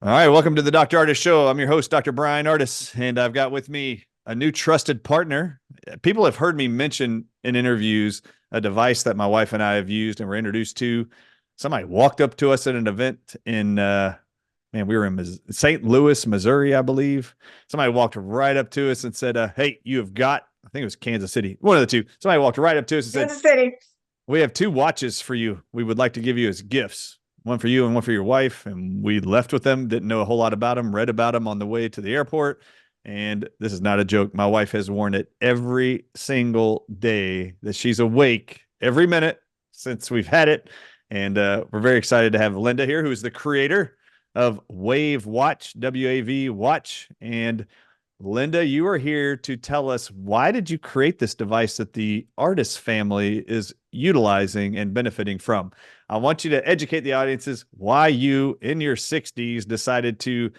All right, welcome to the Dr. Ardis Show. I'm your host, Dr. Brian Ardis, and I've got with me a new trusted partner. People have heard me mention in interviews a device that my wife and I have used and were introduced to. Somebody walked up to us at an event in, we were in St. Louis, Missouri, I believe. Somebody walked right up to us and said, hey, you have got, I think it was Kansas City, one of the two. Somebody walked right up to us and said, Kansas City. we have two watches for you. We would like to give you as gifts. One for you and one for your wife. And we left with them, didn't know a whole lot about them, read about them on the way to the airport. And this is not a joke. My wife has worn it every single day that she's awake, every minute since we've had it. And we're very excited to have Linda here, who is the creator of WAVwatch, WAVwatch. And Linda, you are here to tell us, why did you create this device that the Ardis family is utilizing and benefiting from? I want you to educate the audiences why you, in your 60s, decided to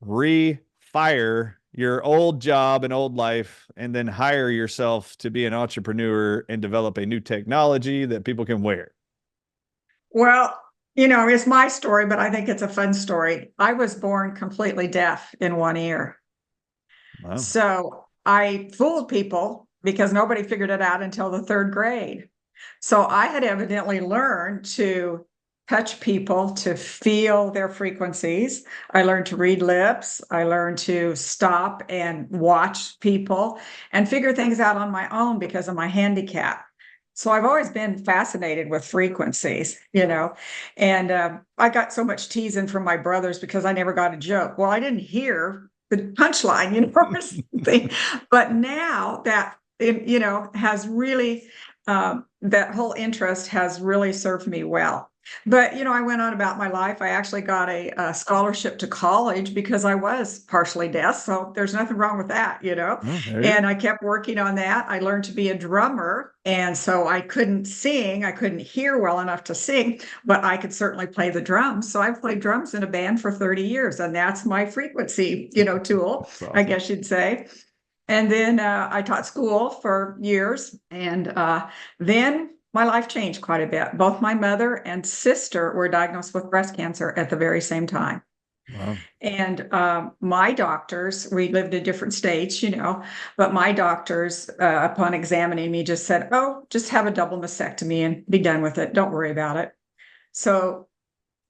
refire your old job and old life and then hire yourself to be an entrepreneur and develop a new technology that people can wear. Well, it's my story, but I think it's a fun story. I was born completely deaf in one ear. Wow. So I fooled people because nobody figured it out until the third grade. So I had evidently learned to touch people, to feel their frequencies. I learned to read lips. I learned to stop and watch people and figure things out on my own because of my handicap. So I've always been fascinated with frequencies, and I got so much teasing from my brothers because I never got a joke. Well, I didn't hear the punchline, or something. But now that it, has really that whole interest has really served me well. But I went on about my life. I actually got a scholarship to college because I was partially deaf, so there's nothing wrong with that, And I kept working on that. I learned to be a drummer, and so I couldn't sing. I couldn't hear well enough to sing, but I could certainly play the drums. So I've played drums in a band for 30 years, and that's my frequency, tool, awesome. I guess you'd say. And then I taught school for years, and then my life changed quite a bit. Both my mother and sister were diagnosed with breast cancer at the very same time. Wow. And my doctors, we lived in different states, but my doctors, upon examining me, just said, oh, just have a double mastectomy and be done with it. Don't worry about it. So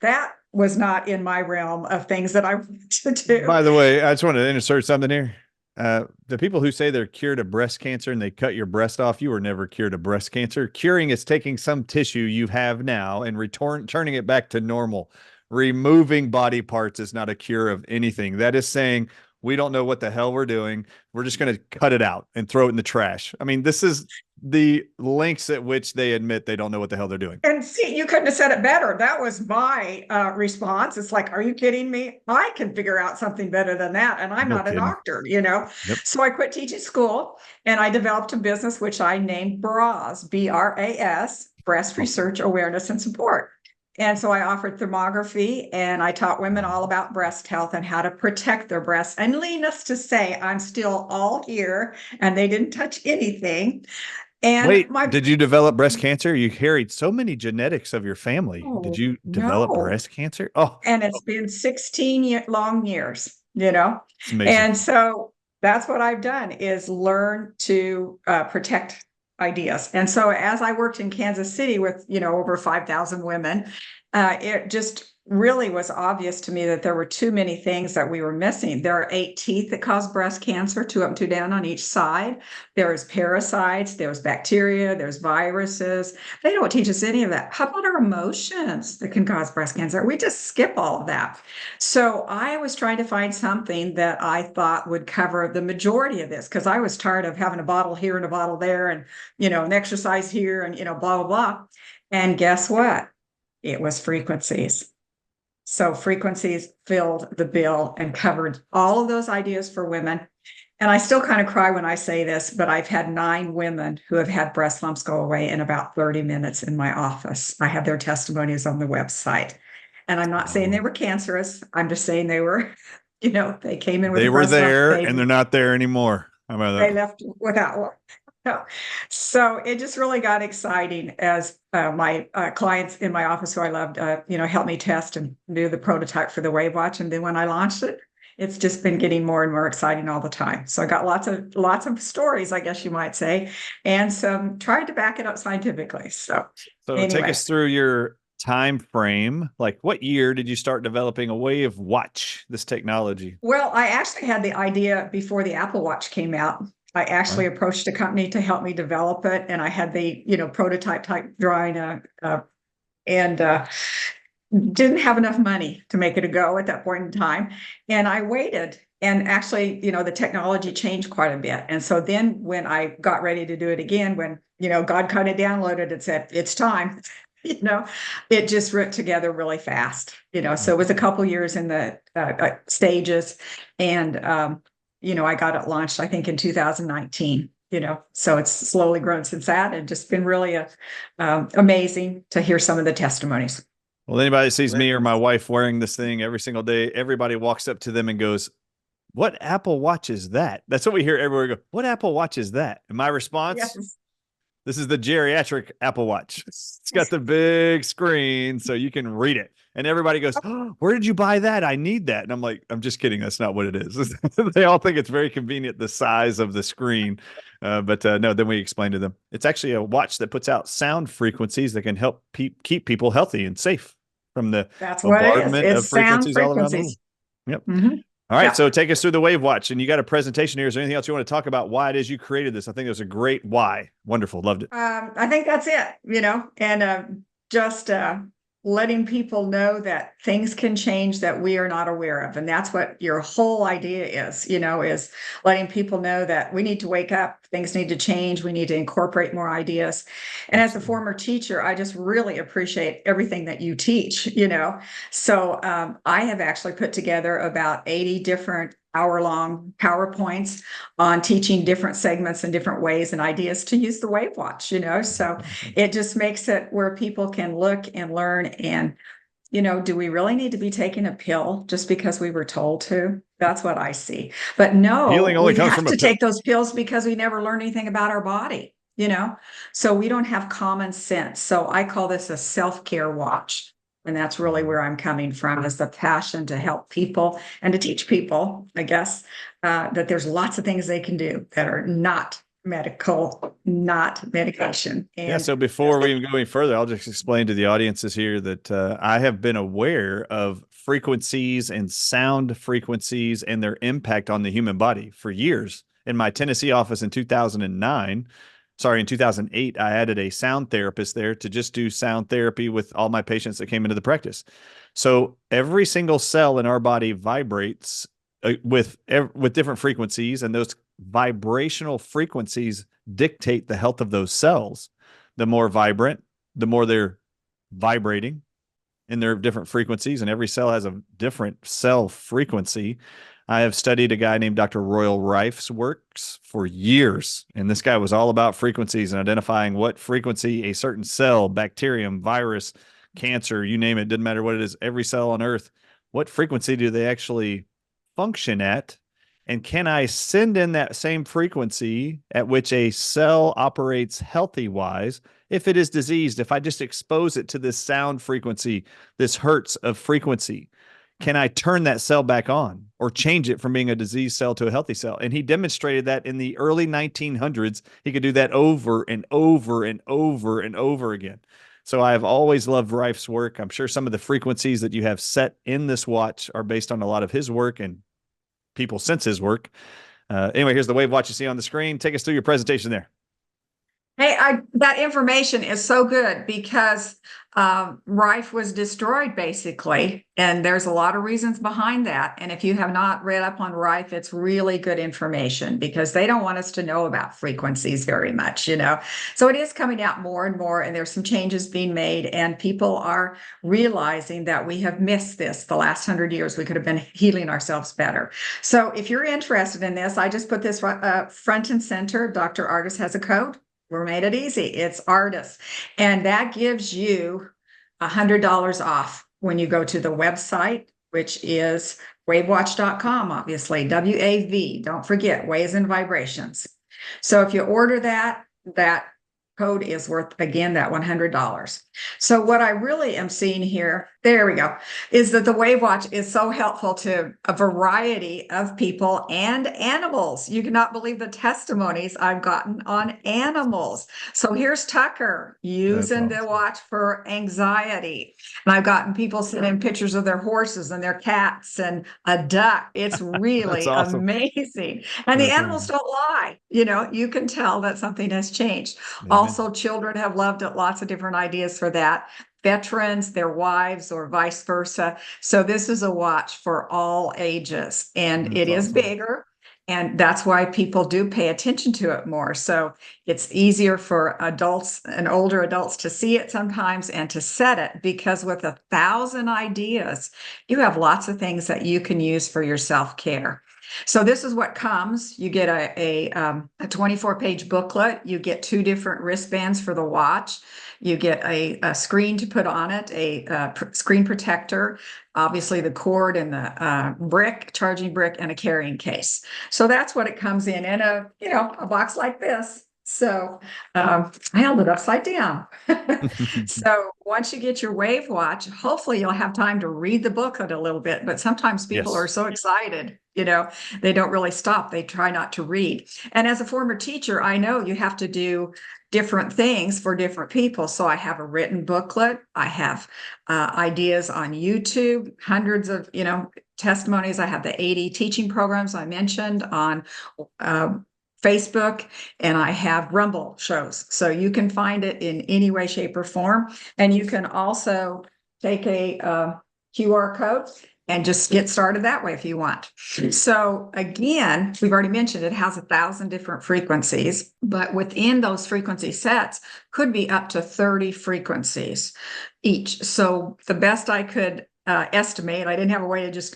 that was not in my realm of things that I wanted to do. By the way, I just want to insert something here. The people who say they're cured of breast cancer and they cut your breast off, you were never cured of breast cancer. Curing is taking some tissue you have now and turning it back to normal. Removing body parts is not a cure of anything. That is saying we don't know what the hell we're doing. We're just going to cut it out and throw it in the trash. I mean, this is the lengths at which they admit they don't know what the hell they're doing. And see, you couldn't have said it better. That was my response. It's like, are you kidding me? I can figure out something better than that. And I'm not a doctor, Yep. So I quit teaching school and I developed a business, which I named BRAS, BRAS, Breast Research Awareness and Support. And so I offered thermography and I taught women all about breast health and how to protect their breasts. And needless to say, I'm still all here and they didn't touch anything. And wait, did you develop breast cancer? You carried so many genetics of your family. Did you develop breast cancer? Oh, and it's been 16 long years, And so that's what I've done is learn to protect ideas. And so as I worked in Kansas City with, over 5,000 women, it just really was obvious to me that there were too many things that we were missing. There are 8 teeth that cause breast cancer, 2 up and 2 down on each side. There's parasites, there's bacteria, there's viruses. They don't teach us any of that. How about our emotions that can cause breast cancer? We just skip all of that. So I was trying to find something that I thought would cover the majority of this because I was tired of having a bottle here and a bottle there and, an exercise here and, blah, blah, blah. And guess what? It was frequencies. So frequencies filled the bill and covered all of those ideas for women. And I still kind of cry when I say this, but I've had 9 women who have had breast lumps go away in about 30 minutes in my office. I have their testimonies on the website. And I'm not saying they were cancerous. I'm just saying they were, they came in with they were there and they're not there anymore. How about that? They left without one. So it just really got exciting as my clients in my office who I loved, helped me test and do the prototype for the WAVwatch. And then when I launched it, it's just been getting more and more exciting all the time. So I got lots of stories, I guess you might say, and some tried to back it up scientifically. So take anyway. us through your time frame. Like, what year did you start developing a WAVwatch, this technology? Well, I actually had the idea before the Apple Watch came out. I actually approached a company to help me develop it, and I had the prototype type drawing, and didn't have enough money to make it a go at that point in time. And I waited, and actually, the technology changed quite a bit. And so then when I got ready to do it again, when God kind of downloaded and said it's time, it just ripped together really fast. So it was a couple years in the stages, and I got it launched, I think, in 2019. So it's slowly grown since that, and just been really amazing to hear some of the testimonies. Well, anybody that sees me or my wife wearing this thing every single day, everybody walks up to them and goes, "What Apple Watch is that?" That's what we hear everywhere. Go, "What Apple Watch is that?" And my response, Yes. "This is the geriatric Apple Watch. It's got the big screen so you can read it." And everybody goes, "Oh, where did you buy that? I need that." And I'm like, "I'm just kidding. That's not what it is." They all think it's very convenient, the size of the screen. But no, then we explain to them, it's actually a watch that puts out sound frequencies that can help keep people healthy and safe from the That's what it is. bombardment of It's sound frequencies all around the world. frequencies. Yep. Mm-hmm. All right. Yeah. So take us through the WAVwatch, and you got a presentation here. Is there anything else you want to talk about why it is you created this? I think it was a great why. Wonderful. Loved it. I think that's it, and just letting people know that things can change that we are not aware of. And that's what your whole idea is letting people know that we need to wake up, things need to change, we need to incorporate more ideas. And as a former teacher, I just really appreciate everything that you teach, So I have actually put together about 80 different hour-long PowerPoints on teaching different segments and different ways and ideas to use the WAVwatch, so it just makes it where people can look and learn. And, do we really need to be taking a pill just because we were told to? That's what I see. But no, Healing only we comes have from a to pill. take those pills because we never learned anything about our body, so we don't have common sense. So I call this a self-care watch. And that's really where I'm coming from, is the passion to help people and to teach people, I guess, that there's lots of things they can do that are not medical, not medication. And Yeah. So before we even go any further, I'll just explain to the audiences here that I have been aware of frequencies and sound frequencies and their impact on the human body for years. In my Tennessee office in 2008, I added a sound therapist there to just do sound therapy with all my patients that came into the practice. So every single cell in our body vibrates with different frequencies, and those vibrational frequencies dictate the health of those cells. The more vibrant, the more they're vibrating in their different frequencies, and every cell has a different cell frequency. I have studied a guy named Dr. Royal Rife's works for years, and this guy was all about frequencies and identifying what frequency a certain cell, bacterium, virus, cancer, you name it, didn't matter what it is, every cell on Earth, what frequency do they actually function at? And can I send in that same frequency at which a cell operates healthy-wise if it is diseased? If I just expose it to this sound frequency, this hertz of frequency, can I turn that cell back on or change it from being a diseased cell to a healthy cell? And he demonstrated that in the early 1900s. He could do that over and over and over and over again. So I've always loved Rife's work. I'm sure some of the frequencies that you have set in this watch are based on a lot of his work and people since his work. Anyway, here's the WAVwatch you see on the screen. Take us through your presentation there. Hey, that information is so good because Rife was destroyed basically, and there's a lot of reasons behind that. And if you have not read up on Rife, it's really good information because they don't want us to know about frequencies very much, So it is coming out more and more, and there's some changes being made, and people are realizing that we have missed this the last 100 years. We could have been healing ourselves better. So if you're interested in this, I just put this front and center. Dr. Ardis has a code. We made it easy. It's Ardis. And that gives you $100 off when you go to the website, which is WAVwatch.com, obviously, WAV. Don't forget, waves and vibrations. So if you order that, that code is worth, again, that $100. So what I really am seeing here, there we go, is that the WAVwatch is so helpful to a variety of people and animals. You cannot believe the testimonies I've gotten on animals. So here's Tucker That's using the awesome. watch for anxiety. And I've gotten people sending pictures of their horses and their cats and a duck. It's That's really awesome. amazing. And the That's animals awesome. don't lie. You know, you can tell that something has changed. Amen. Also, children have loved it, lots of different ideas for that. Veterans, their wives, or vice versa. So, this is a watch for all ages, and That's it is awesome. bigger. And that's why people do pay attention to it more. So, it's easier for adults and older adults to see it sometimes and to set it, because with 1,000 ideas, you have lots of things that you can use for your self care. So this is what comes. You get a 24-page booklet. You get 2 different wristbands for the watch. You get a screen to put on it, a screen protector, obviously the cord and the brick, charging brick, and a carrying case. So that's what it comes in a box like this. So I held it upside down. So once you get your WAVwatch, hopefully you'll have time to read the booklet a little bit. But sometimes people are Yes. so excited, they don't really stop. They try not to read. And as a former teacher, I know you have to do different things for different people. So I have a written booklet. I have ideas on YouTube, hundreds of, testimonies. I have the 80 teaching programs I mentioned on Facebook, and I have Rumble shows. So you can find it in any way, shape, or form. And you can also take a QR code and just get started that way if you want. So again, we've already mentioned it has 1,000 different frequencies, but within those frequency sets could be up to 30 frequencies each. So the best I could estimate, I didn't have a way to just,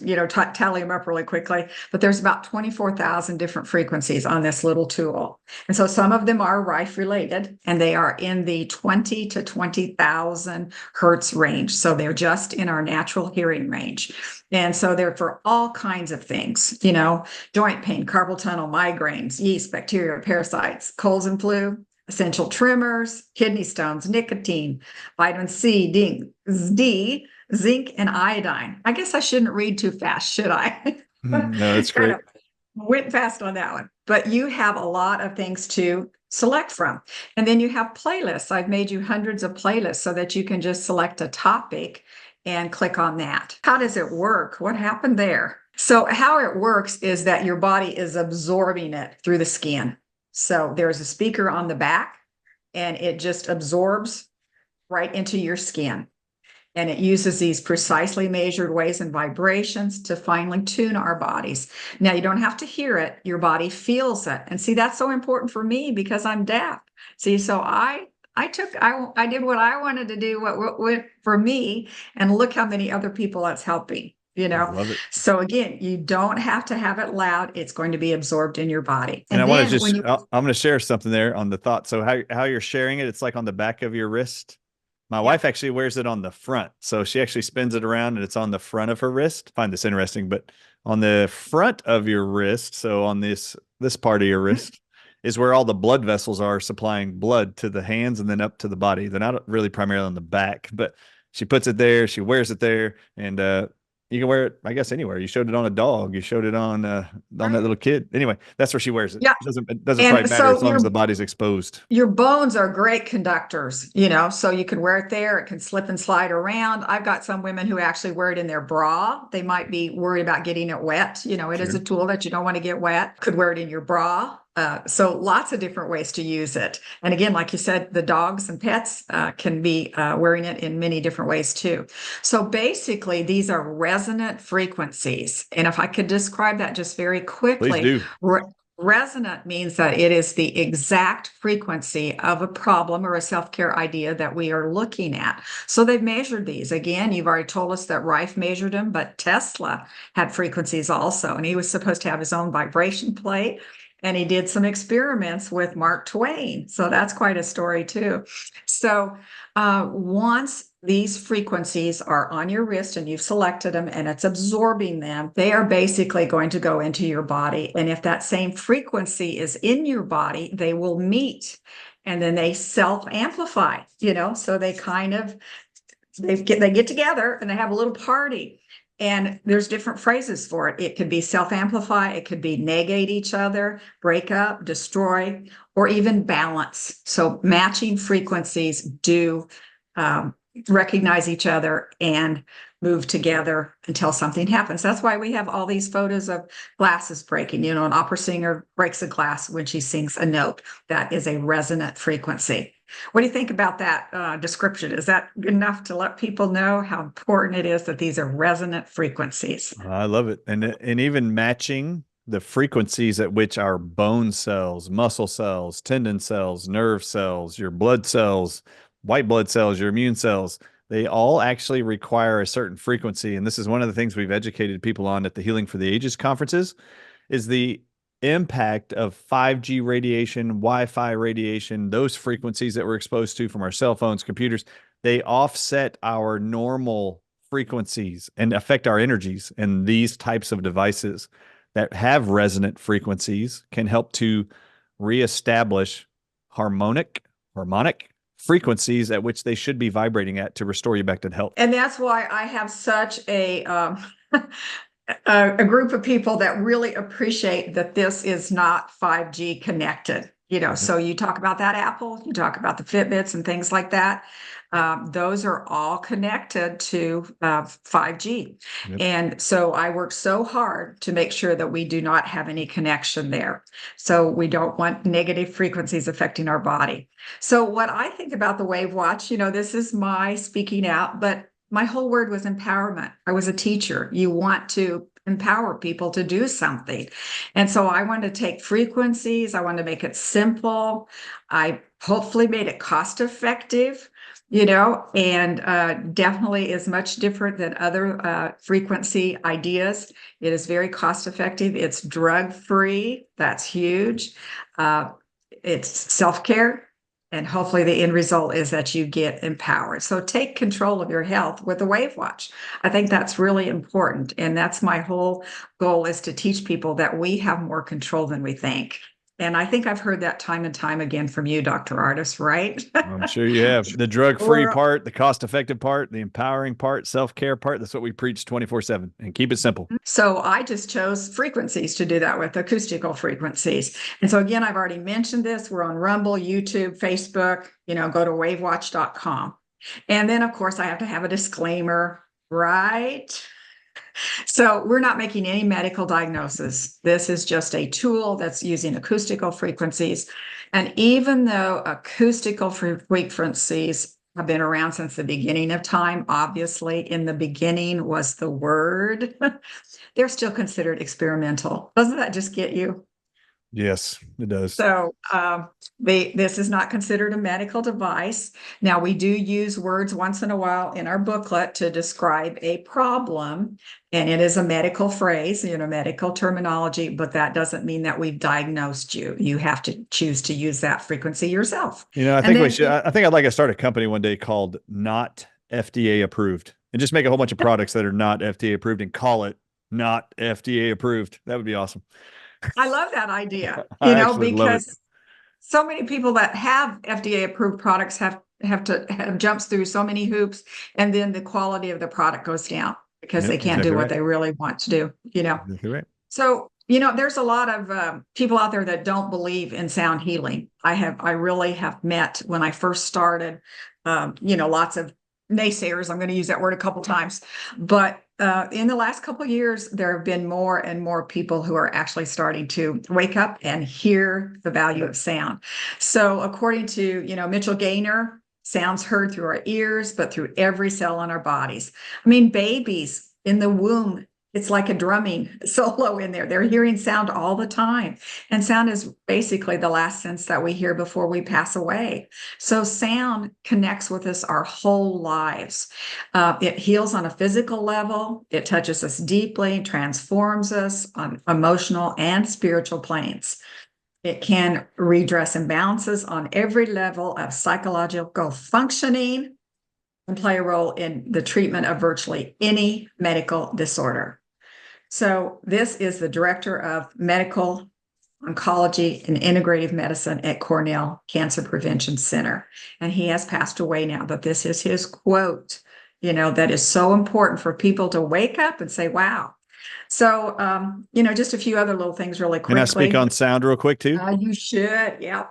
tally them up really quickly, but there's about 24,000 different frequencies on this little tool. And so some of them are Rife related, and they are in the 20 to 20,000 hertz range. So they're just in our natural hearing range. And so they're for all kinds of things, joint pain, carpal tunnel, migraines, yeast, bacteria, parasites, colds and flu, essential tremors, kidney stones, nicotine, vitamin C, D, zinc, and iodine. I guess I shouldn't read too fast, should I? No, that's Kind great. of went fast on that one. But you have a lot of things to select from. And then you have playlists. I've made you hundreds of playlists so that you can just select a topic and click on that. How does it work? What happened there? So how it works is that your body is absorbing it through the skin. So there's a speaker on the back, and it just absorbs right into your skin. And it uses these precisely measured waves and vibrations to finely tune our bodies. Now, you don't have to hear it. Your body feels it. And see, that's so important for me because I'm deaf. See, so I did what I wanted to do, what for me, and look how many other people that's helping, Love it. So again, you don't have to have it loud. It's going to be absorbed in your body. And I And want to then when just, you, I'm going to share something there on the thought. So how you're sharing it, it's like on the back of your wrist. My yeah, wife actually wears it on the front. So she actually spins it around and it's on the front of her wrist. Find this interesting, but on the front of your wrist, so on this part of your wrist is where all the blood vessels are supplying blood to the hands and then up to the body. They're not really primarily on the back, but she puts it there, she wears it there, and you can wear it, I guess, anywhere. You showed it on a dog, you showed it on that right. little kid. Anyway, that's where she wears it. Yeah. It doesn't And probably matter so as long as the body's exposed. your bones are great conductors, so you can wear it there. It can slip and slide around. I've got some women who actually wear it in their bra. They might be worried about getting it wet. It is a Sure. tool that you don't want to get wet. Could wear it in your bra. So lots of different ways to use it. And again, like you said, the dogs and pets can be wearing it in many different ways too. So basically, these are resonant frequencies. And if I could describe that just very Please quickly, do. resonant means that it is the exact frequency of a problem or a self-care idea that we are looking at. So they've measured these. Again, you've already told us that Rife measured them, but Tesla had frequencies also, and he was supposed to have his own vibration plate. And he did some experiments with Mark Twain. So that's quite a story too. So once these frequencies are on your wrist and you've selected them and it's absorbing them, they are basically going to go into your body. And if that same frequency is in your body, they will meet and then they self-amplify, so they kind of, they get together and they have a little party. And there's different phrases for it. It could be self-amplify, it could be negate each other, break up, destroy, or even balance. So matching frequencies do recognize each other and move together until something happens. That's why we have all these photos of glasses breaking. An opera singer breaks a glass when she sings a note. That is a resonant frequency. What do you think about that description? Is that good enough to let people know how important it is that these are resonant frequencies? I love it. And even matching the frequencies at which our bone cells, muscle cells, tendon cells, nerve cells, your blood cells, white blood cells, your immune cells, they all actually require a certain frequency. And this is one of the things we've educated people on at the Healing for the Ages conferences, is the impact of 5G radiation, Wi-Fi radiation, those frequencies that we're exposed to from our cell phones, computers, they offset our normal frequencies and affect our energies. And these types of devices that have resonant frequencies can help to reestablish harmonic frequencies at which they should be vibrating at to restore you back to health. And that's why I have such a group of people that really appreciate that this is not 5G connected. So you talk about that Apple, you talk about the Fitbits and things like that. Those are all connected to 5G. Yep. And so I work so hard to make sure that we do not have any connection there. So we don't want negative frequencies affecting our body. So what I think about the WAVwatch, this is my speaking out, but my whole word was empowerment. I was a teacher. You want to empower people to do something. And so I wanted to take frequencies. I wanted to make it simple. I hopefully made it cost effective, and definitely is much different than other frequency ideas. It is very cost effective. It's drug free. That's huge. It's self-care. And hopefully the end result is that you get empowered. So take control of your health with the WAVwatch. I think that's really important. And that's my whole goal, is to teach people that we have more control than we think. And I think I've heard that time and time again from you, Dr. Ardis, right? I'm sure you have. The drug-free part, the cost-effective part, the empowering part, self-care part. That's what we preach 24/7, and keep it simple. So I just chose frequencies to do that with, acoustical frequencies. And so again, I've already mentioned this. We're on Rumble, YouTube, Facebook, go to WAVwatch.com. And then of course I have to have a disclaimer, right? So we're not making any medical diagnosis. This is just a tool that's using acoustical frequencies. And even though acoustical frequencies have been around since the beginning of time, obviously in the beginning was the word, they're still considered experimental. Doesn't that just get you? Yes, it does. So this is not considered a medical device. Now, we do use words once in a while in our booklet to describe a problem, and it is a medical phrase, medical terminology, but that doesn't mean that we've diagnosed you. You have to choose to use that frequency yourself. I think we should. I think I'd like to start a company one day called Not FDA Approved, and just make a whole bunch of products that are not FDA approved and call it Not FDA Approved. That would be awesome. I love that idea, because so many people that have FDA approved products have jumps through so many hoops, and then the quality of the product goes down because they can't do what they really want to do, Exactly right. So, there's a lot of people out there that don't believe in sound healing. I really have met, when I first started, lots of naysayers. I'm going to use that word a couple times, but in the last couple of years, there have been more and more people who are actually starting to wake up and hear the value of sound. So according to, Mitchell Gaynor, sound's heard through our ears, but through every cell in our bodies. I mean, babies in the womb, it's like a drumming solo in there. They're hearing sound all the time. And sound is basically the last sense that we hear before we pass away. So sound connects with us our whole lives. It heals on a physical level. It touches us deeply, transforms us on emotional and spiritual planes. It can redress imbalances on every level of psychological functioning. and play a role in the treatment of virtually any medical disorder. So this is the director of medical oncology and integrative medicine at Cornell Cancer Prevention Center. And he has passed away now, but this is his quote, that is so important for people to wake up and say, wow. So, just a few other little things really quickly. Can I speak on sound real quick too? You should. Yeah.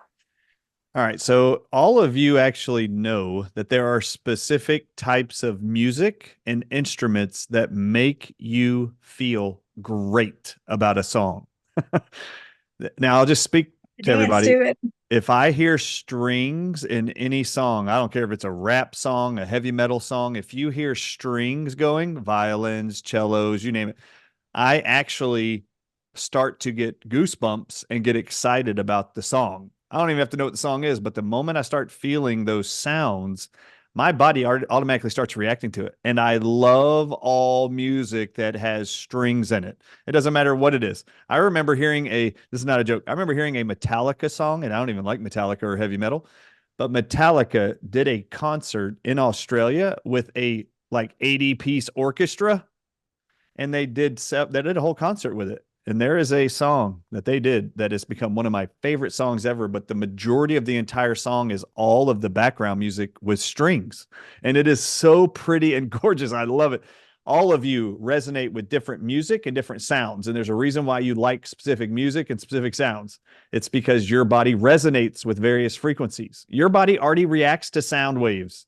All right. So all of you actually know that there are specific types of music and instruments that make you feel great about a song. Now I'll just speak to everybody. If I hear strings in any song, I don't care if it's a rap song, a heavy metal song, if you hear strings going, violins, cellos, you name it, I actually start to get goosebumps and get excited about the song. I don't even have to know what the song is, but the moment I start feeling those sounds, my body automatically starts reacting to it. And I love all music that has strings in it. It doesn't matter what it is. I remember hearing this is not a joke. I remember hearing a Metallica song, and I don't even like Metallica or heavy metal, but Metallica did a concert in Australia with a like 80-piece orchestra, and they did a whole concert with it. And there is a song that they did that has become one of my favorite songs ever, but the majority of the entire song is all of the background music with strings. And it is so pretty and gorgeous. I love it. All of you resonate with different music and different sounds. And there's a reason why you like specific music and specific sounds. It's because your body resonates with various frequencies. Your body already reacts to sound waves,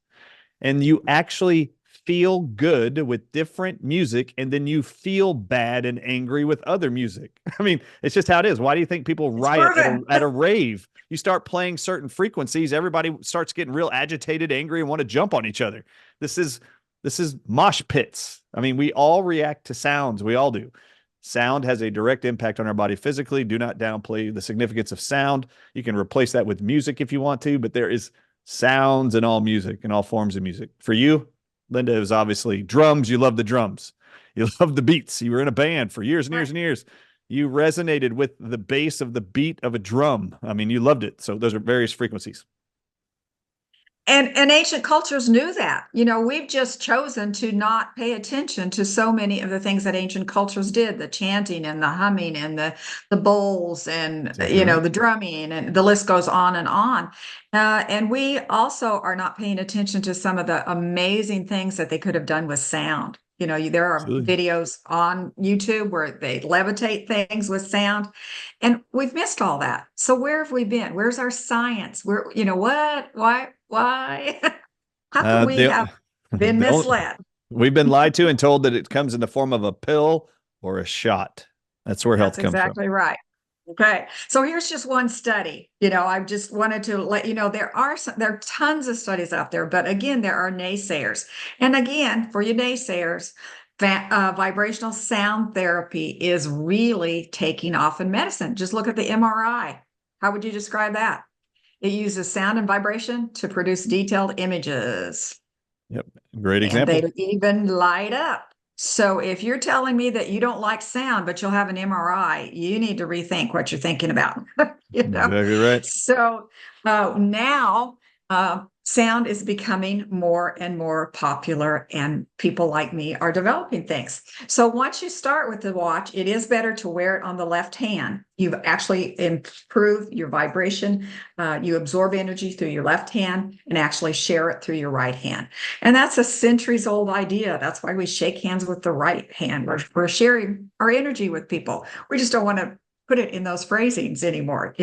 and you actually feel good with different music, and then you feel bad and angry with other music. I mean, it's just how it is. Why do you think people riot at a rave? You start playing certain frequencies, everybody starts getting real agitated, angry, and want to jump on each other. This is mosh pits. I mean, we all react to sounds. We all do. Sound has a direct impact on our body physically. Do not downplay the significance of sound. You can replace that with music if you want to, but there is sounds in all music and all forms of music. For you, Linda, it was obviously drums. You love the drums. You love the beats. You were in a band for years and years and years. You resonated with the bass of the beat of a drum. I mean, you loved it. So those are various frequencies. And ancient cultures knew that. We've just chosen to not pay attention to so many of the things that ancient cultures did, the chanting and the humming and the bowls and, the drumming, and the list goes on and on. And we also are not paying attention to some of the amazing things that they could have done with sound. There are videos on YouTube where they levitate things with sound, and we've missed all that. So where have we been? Where's our science? Where, what? Why? How can we have been misled? We've been lied to and told that it comes in the form of a pill or a shot. That's where health comes from. Exactly right. Okay. So here's just one study. I just wanted to let you know there are tons of studies out there, but again, there are naysayers. And again, for you naysayers, vibrational sound therapy is really taking off in medicine. Just look at the MRI. How would you describe that? It uses sound and vibration to produce detailed images. Yep. Great example. And they even light up. So if you're telling me that you don't like sound, but you'll have an MRI, you need to rethink what you're thinking about. Exactly right. So now sound is becoming more and more popular, and people like me are developing things. So once you start with the watch, it is better to wear it on the left hand. You've actually improved your vibration. You absorb energy through your left hand and actually share it through your right hand. And that's a centuries-old idea. That's why we shake hands with the right hand. We're sharing our energy with people. We just don't want to put it in those phrasings anymore,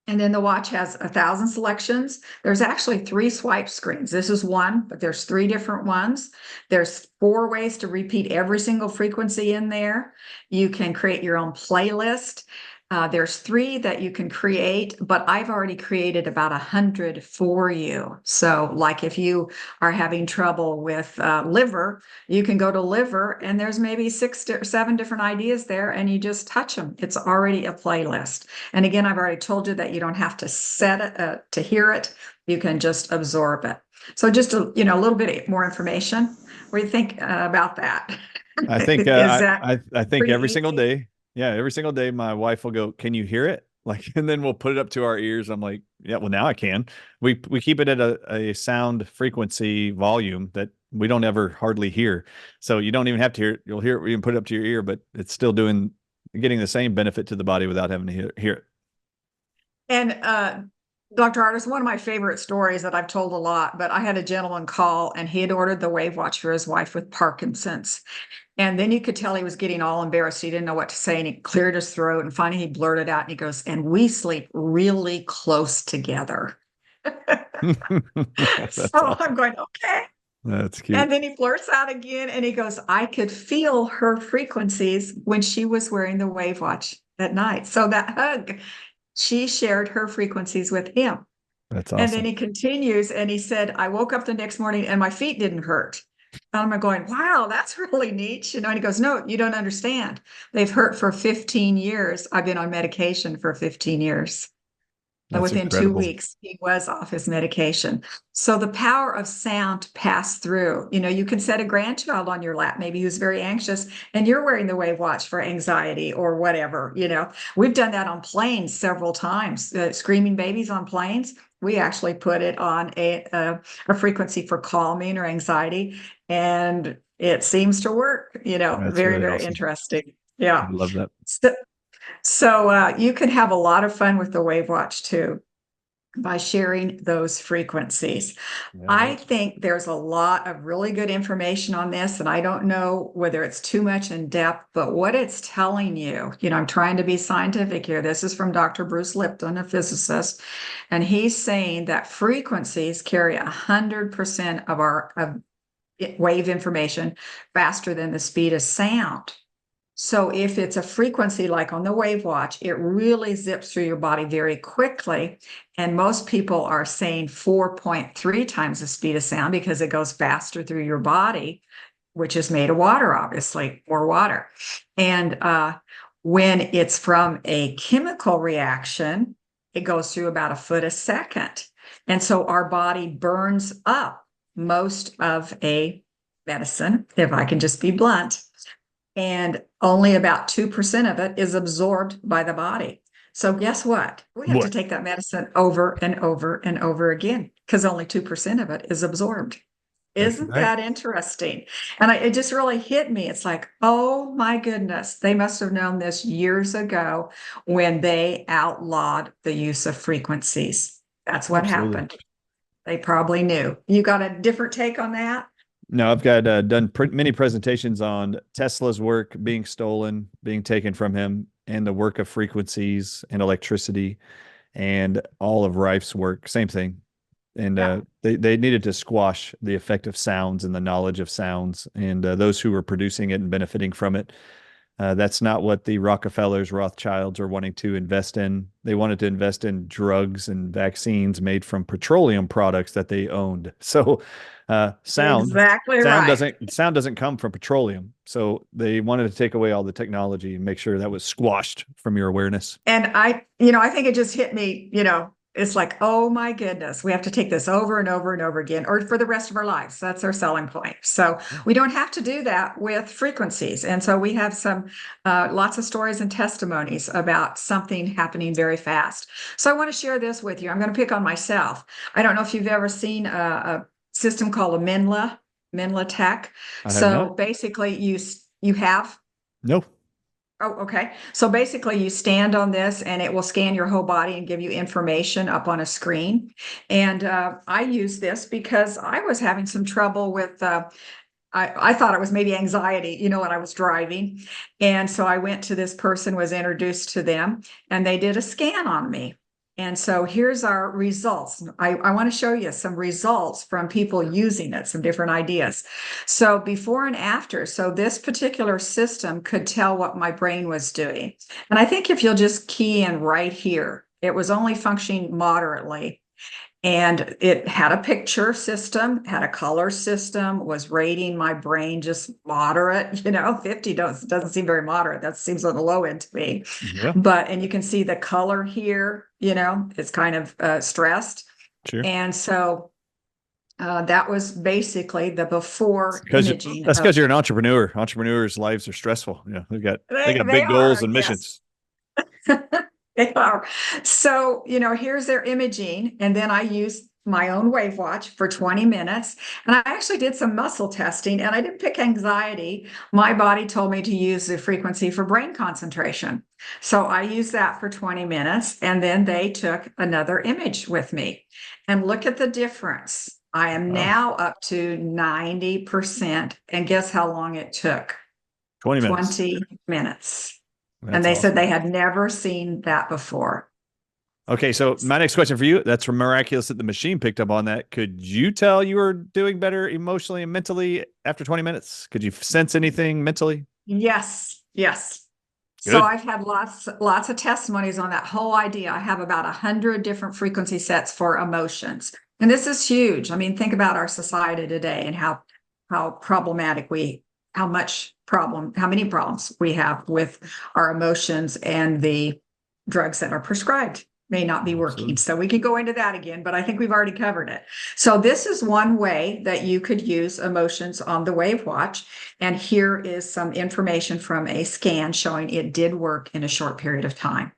And then the watch has 1,000 selections. There's actually 3 swipe screens. This is one, but there's 3 different ones. There's 4 ways to repeat every single frequency in there. You can create your own playlist. There's 3 that you can create, but I've already created about 100 for you. So like if you are having trouble with liver, you can go to liver, and there's maybe 6 or 7 different ideas there, and you just touch them. It's already a playlist. And again, I've already told you that you don't have to set it to hear it. You can just absorb it. So just a little bit more information. What do you think about that? I think I think every single day. Yeah, every single day my wife will go, "Can you hear it?" Like, and then we'll put it up to our ears. I'm like, yeah, well, now I can. We keep it at a sound frequency volume that we don't ever hardly hear. So you don't even have to hear it. You'll hear it, you can put it up to your ear, but it's still getting the same benefit to the body without having to hear it. And Dr. Ardis, one of my favorite stories that I've told a lot, but I had a gentleman call and he had ordered the WAVwatch for his wife with Parkinson's. And then you could tell he was getting all embarrassed. He didn't know what to say and he cleared his throat. And finally he blurted out and he goes, "And we sleep really close together." So Awesome. I'm going, okay. That's cute. And then he blurts out again and he goes, "I could feel her frequencies when she was wearing the WAVwatch at night." So that hug, she shared her frequencies with him. That's And then awesome. he continues and he said, "I woke up the next morning and my feet didn't hurt." And I'm going, "Wow, that's really neat." And he goes, "No, you don't understand. They've hurt for 15 years. I've been on medication for 15 years." And That's within 2 incredible. weeks, he was off his medication. So the power of sound passed through. You can set a grandchild on your lap, maybe who's very anxious, and you're wearing the WAVwatch for anxiety or whatever. We've done that on planes several times. Screaming babies on planes, we actually put it on a frequency for calming or anxiety, and it seems to work. That's Very, really very awesome. interesting. I Yeah. love that. So you can have a lot of fun with the WAVwatch too by sharing those frequencies. Yeah. I think there's a lot of really good information on this, and I don't know whether it's too much in depth, but what it's telling you, I'm trying to be scientific here. This is from Dr. Bruce Lipton, a physicist, and he's saying that frequencies carry 100% of our wave information faster than the speed of sound. So if it's a frequency like on the WAVwatch, it really zips through your body very quickly. And most people are saying 4.3 times the speed of sound because it goes faster through your body, which is made of water, obviously, more water. And when it's from a chemical reaction, it goes through about a foot a second. And so our body burns up most of a medicine, if I can just be blunt, and only about 2% of it is absorbed by the body. So guess what? We have to What? take that medicine over and over and over again because only 2% of it is absorbed. That's Isn't right. that interesting? And it just really hit me. It's like, oh my goodness, they must have known this years ago when they outlawed the use of frequencies. That's what Absolutely. happened. They probably knew. You got a different take on that? No, I've got done many presentations on Tesla's work being stolen, being taken from him, and the work of frequencies and electricity, and all of Rife's work. Same thing. And Yeah. they needed to squash the effect of sounds and the knowledge of sounds, and those who were producing it and benefiting from it. That's not what the Rockefellers, Rothschilds are wanting to invest in. They wanted to invest in drugs and vaccines made from petroleum products that they owned. So, sound Exactly sound right. doesn't come from petroleum. So they wanted to take away all the technology and make sure that was squashed from your awareness. And I think it just hit me, it's like, oh my goodness, we have to take this over and over and over again, or for the rest of our lives. That's our selling point. So we don't have to do that with frequencies. And so we have some lots of stories and testimonies about something happening very fast. So I want to share this with you. I'm going to pick on myself. I don't know if you've ever seen a system called a Menla Tech. I have So not. basically you have. No. Oh, okay. So basically, you stand on this and it will scan your whole body and give you information up on a screen. And I use this because I was having some trouble with, I thought it was maybe anxiety, when I was driving. And so I went to this person, was introduced to them, and they did a scan on me. And so here's our results. I want to show you some results from people using it, some different ideas. So before and after, so this particular system could tell what my brain was doing. And I think if you'll just key in right here, it was only functioning moderately. And it had a picture system, had a color system, was rating my brain just moderate, 50 doesn't seem very moderate. That seems on the low end to me. Yeah. And you can see the color here, it's kind of stressed. Sure. And so that was basically the before Because imaging that's of, because you're an entrepreneur. Entrepreneurs' lives are stressful. Yeah, they got they big goals are, and yes. missions. They are. So, here's their imaging. And then I use my own WAVwatch for 20 minutes. And I actually did some muscle testing and I didn't pick anxiety. My body told me to use the frequency for brain concentration. So I used that for 20 minutes. And then they took another image with me. And look at the difference. I am now up to 90%. And guess how long it took? 20 minutes. 20 minutes. That's And they said awesome. they had never seen that before. Okay, so my next question for you, that's miraculous that the machine picked up on that. Could you tell you were doing better emotionally and mentally after 20 minutes? Could you sense anything mentally? Yes, yes. Good. So I've had lots of testimonies on that whole idea. I have about 100 different frequency sets for emotions. And this is huge. I mean, think about our society today and how problematic how many problems we have with our emotions, and the drugs that are prescribed may not be working. Absolutely. So we could go into that again, but I think we've already covered it. So this is one way that you could use emotions on the WAVwatch. And here is some information from a scan showing it did work in a short period of time.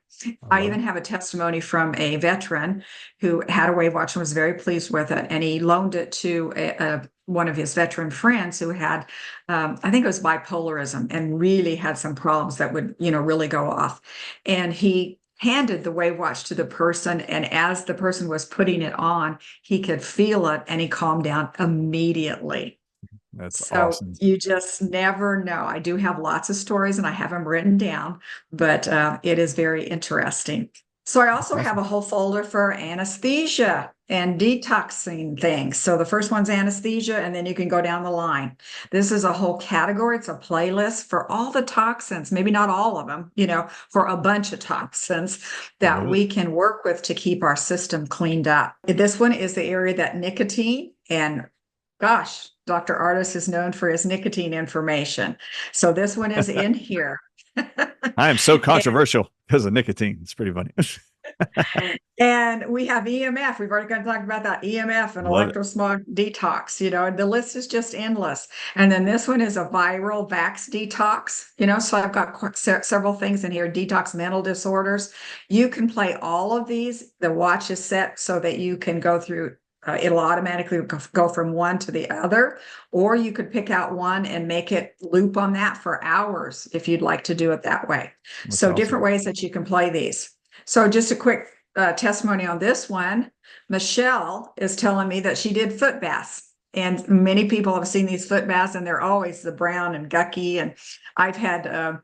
I even have a testimony from a veteran who had a WAVwatch and was very pleased with it. And he loaned it to one of his veteran friends who had, I think it was bipolarism, and really had some problems that would, really go off. And he handed the WAVwatch to the person. And as the person was putting it on, he could feel it and he calmed down immediately. That's So awesome. you just never know. I do have lots of stories and I have them written down, but it is very interesting. So I also have a whole folder for anesthesia and detoxing things. So the first one's anesthesia, and then you can go down the line. This is a whole category. It's a playlist for all the toxins, maybe not all of them, for a bunch of toxins that we can work with to keep our system cleaned up. This one is the area that nicotine, and gosh, Dr. Ardis is known for his nicotine information. So this one is in here. I am so controversial because of nicotine. It's pretty funny. And we have EMF. We've already got to talk about that EMF and electrosmog detox. The list is just endless. And then this one is a viral vax detox. So I've got several things in here. Detox mental disorders. You can play all of these. The watch is set so that you can go through. It'll automatically go from one to the other, or you could pick out one and make it loop on that for hours if you'd like to do it that way. That's so awesome. Different ways that you can play these. So just a quick testimony on this one. Michelle is telling me that she did foot baths, and many people have seen these foot baths, and they're always the brown and gucky. And I've had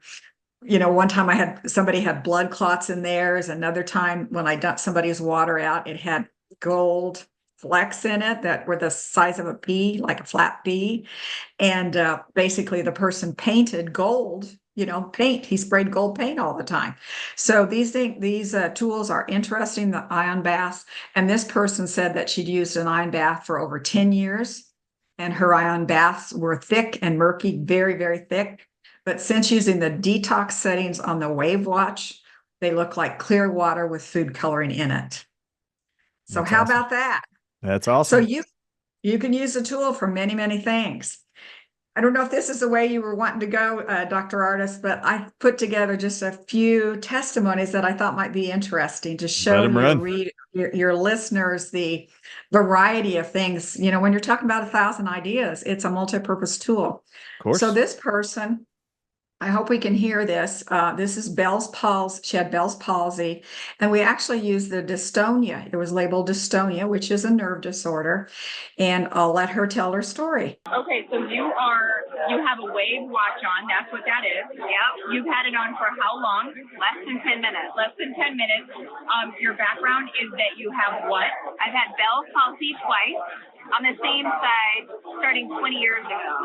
one time somebody had blood clots in theirs. Another time when I dumped somebody's water out, it had gold flecks in it that were the size of a pea, like a flat pea. And basically the person painted gold, paint. He sprayed gold paint all the time. So these tools are interesting, the ion baths. And this person said that she'd used an ion bath for over 10 years. And her ion baths were thick and murky, very, very thick. But since using the detox settings on the WAVwatch, they look like clear water with food coloring in it. So That's how awesome. about that? That's awesome. So you can use the tool for many, many things. I don't know if this is the way you were wanting to go, Dr. Ardis, but I put together just a few testimonies that I thought might be interesting to show your listeners the variety of things. When you're talking about 1,000 ideas, it's a multi-purpose tool. Of course. So this person, I hope we can hear this. This is Bell's palsy. She had Bell's palsy, and we actually used the dystonia. It was labeled dystonia, which is a nerve disorder, and I'll let her tell her story. Okay, so you have a WAVwatch on. That's what that is. Yeah. You've had it on for how long? Less than 10 minutes. Less than 10 minutes. Your background is that you have what? I've had Bell's palsy twice on the same side starting 20 years ago.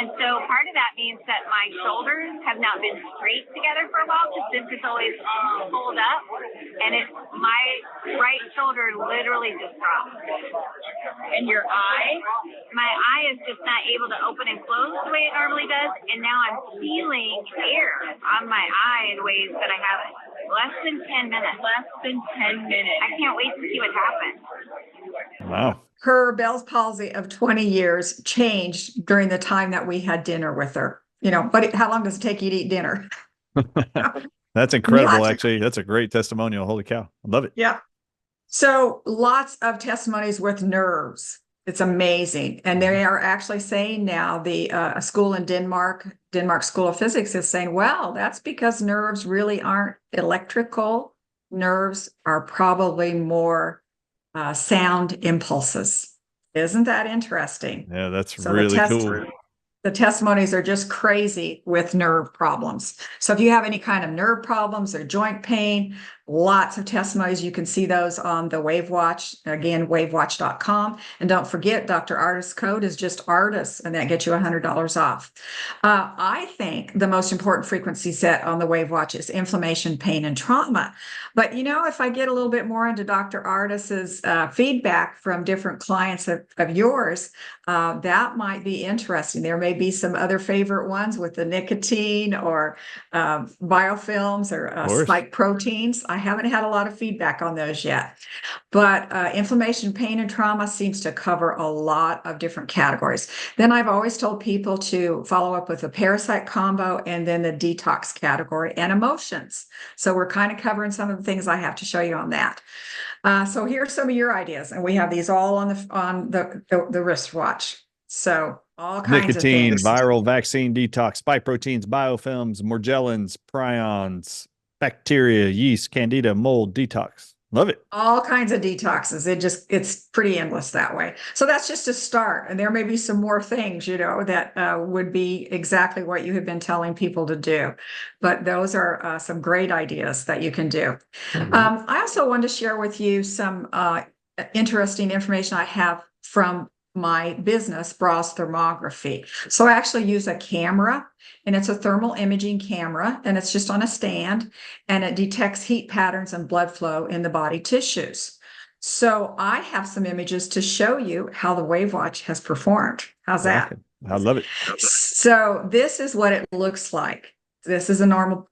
And so part of that means that my shoulders have not been straight together for a while because this is always pulled up. And my right shoulder literally just dropped. And your eye? My eye is just not able to open and close the way it normally does. And now I'm feeling air on my eye in ways that I haven't. Less than 10 minutes. Less than 10 minutes. I can't wait to see what happens. Wow. Her Bell's palsy of 20 years changed during the time that we had dinner with her. But how long does it take you to eat dinner? That's incredible. Actually, that's a great testimonial. Holy cow. I love it. Yeah. So lots of testimonies with nerves. It's amazing. And they are actually saying now the a school in Denmark School of Physics is saying, well, that's because nerves really aren't electrical. Nerves are probably more sound impulses. Isn't that interesting? Yeah, that's So really cool. The testimonies are just crazy with nerve problems. So if you have any kind of nerve problems or joint pain, lots of testimonies. You can see those on the WAVwatch, again, WAVwatch.com. And don't forget, Dr. Ardis code is just Ardis, and that gets you $100 off. I think the most important frequency set on the WAVwatch is inflammation, pain, and trauma. But, you know, if I get a little bit more into Dr. Ardis's feedback from different clients of yours, that might be interesting. There may be some other favorite ones with the nicotine or biofilms or spike proteins. I haven't had a lot of feedback on those yet, but inflammation, pain, and trauma seems to cover a lot of different categories. Then I've always told people to follow up with a parasite combo and then the detox category and emotions. So we're kind of covering some of the things I have to show you on that. So here's some of your ideas, and we have these all on the wristwatch. So all kinds nicotine, of things. viral vaccine detox, spike proteins, biofilms, morgellons, prions, bacteria, yeast, candida, mold detox. Love it. All kinds of detoxes. It's pretty endless that way. So that's just a start. And there may be some more things, you know, that would be exactly what you have been telling people to do. But those are some great ideas that you can do. I also wanted to share with you some interesting information I have from my business, Bras Thermography. So I actually use a camera, and it's a thermal imaging camera, and it's just on a stand, and it detects heat patterns and blood flow in the body tissues. So I have some images to show you how the WAVwatch has performed. How's that? I love it. So this is what it looks like. This is a normal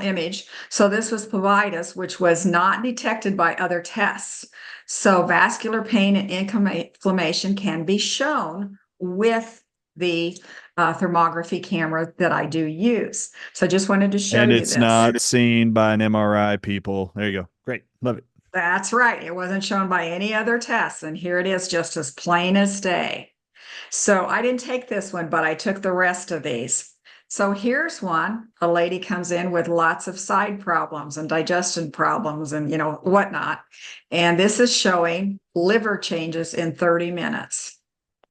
image. So this was Parasite, which was not detected by other tests. So vascular pain and inflammation can be shown with the thermography camera that I do use. So I just wanted to show you this. And it's not seen by an MRI, people. There you go. Great. Love it. That's right. It wasn't shown by any other tests. And here it is, just as plain as day. So I didn't take this one, but I took the rest of these. So here's one. A lady comes in with lots of side problems and digestion problems and, you know, whatnot. And this is showing liver changes in 30 minutes.